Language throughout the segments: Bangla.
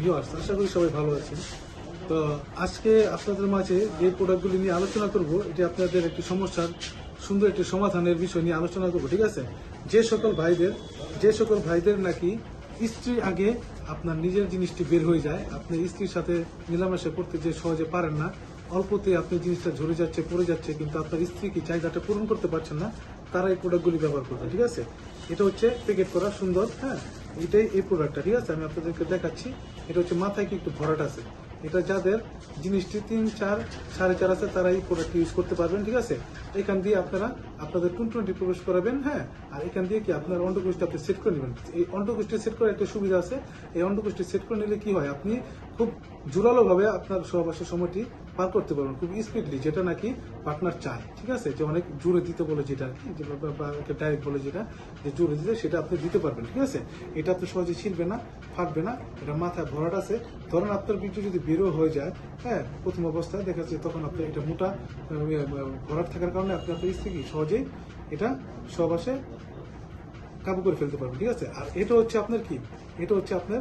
ভিউয়ার্স, আশা করি সবাই ভালো আছেন। তো আজকে আপনাদের মাঝে যে প্রোডাক্টগুলি নিয়ে আলোচনা করব, এটি আপনাদের একটি সমস্যার সুন্দর একটি সমাধানের বিষয় নিয়ে আলোচনা করব, ঠিক আছে? যে সকল ভাইদের নাকি স্ত্রী আগে আপনার নিজের জিনিসটি বের হয়ে যায়, আপনি স্ত্রীর সাথে মেলামেশা করতে যে সহজে পারেন না, অল্পতে আপনি জিনিসটা ঝরে যাচ্ছে, পড়ে যাচ্ছে, কিন্তু আপনার স্ত্রী কি চাহিদাটা পূরণ করতে পারছেন না, তারা এই প্রোডাক্টগুলি ব্যবহার করবে, ঠিক আছে? এটা হচ্ছে প্যাকেট করা সুন্দর, হ্যাঁ, এটাই এই প্রোডাক্টটা, ঠিক আছে? আমি আপনাদেরকে দেখাচ্ছি। এটা হচ্ছে মাথায় কি একটু ভরাট আছে, এটা যাদের জিনিসটি 3, 4, 4.5 আছে তারা এই প্রোডাক্ট ইউজ করতে পারবেন, ঠিক আছে? এখান দিয়ে আপনারা আপনাদের টুনটুনটি প্রবেশ করাবেন, হ্যাঁ, আর এখান দিয়ে কি আপনার অন্ডকোষটি আপনি সেট করে নেবেন। এই অন্ডকোষটি সেট করার একটা সুবিধা আছে। এই অন্ডকোষটি সেট করে নিলে কি হয়, আপনি খুব জোরালোভাবে আপনার সহবাসের সময়টি পার করতে পারবেন, খুব স্পিডলি, যেটা নাকি পার্টনার চায়, ঠিক আছে? যে অনেক জোরে দিতে বলে যেটা আর কি, বা ডাইরেক্ট বলে যেটা, যে জোরে দিতে, সেটা আপনি দিতে পারবেন, ঠিক আছে? এটা আপনি সহজে ছিলবে না, ফাটবে না। এটা মাথায় ভরাট আছে। ধরেন আপনার বীর্য যদি বেরো হয়ে যায়, হ্যাঁ, প্রথম অবস্থায় দেখা যাচ্ছে, তখন আপনার এটা মোটা ভরাট থাকার কারণে আপনি আপনার স্ত্রী সহজেই এটা সহবাসে কাবু করে ফেলতে পারবেন, ঠিক আছে? আর এটা হচ্ছে আপনার কি, এটা হচ্ছে আপনার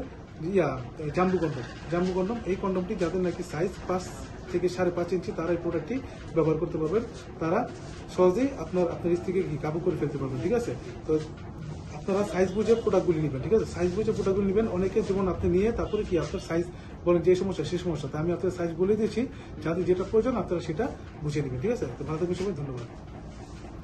জাম্বু কন্ডম। এই কন্ডমটি যাদের নাকি সাইজ 5 থেকে 5.5 ইঞ্চি, তারা এই প্রোডাক্টটি ব্যবহার করতে পারবেন। তারা সহজেই আপনার স্ত্রীকে কাবু করে ফেলতে পারবেন, ঠিক আছে? তো আপনারা সাইজ বুঝে প্রোডাক্টগুলি নেবেন, ঠিক আছে? সাইজ বুঝে প্রোডাক্টগুলি নেবেন। অনেকে যেমন আপনি নিয়ে তারপরে কি আপনার সাইজ বলেন যে সমস্যা সেই সমস্যা, তা আমি আপনার সাইজ বলে দিয়েছি, যাদের যেটা প্রয়োজন আপনারা সেটা বুঝে নেবেন, ঠিক আছে? তো ভালো থাকবেন সবাই, ধন্যবাদ।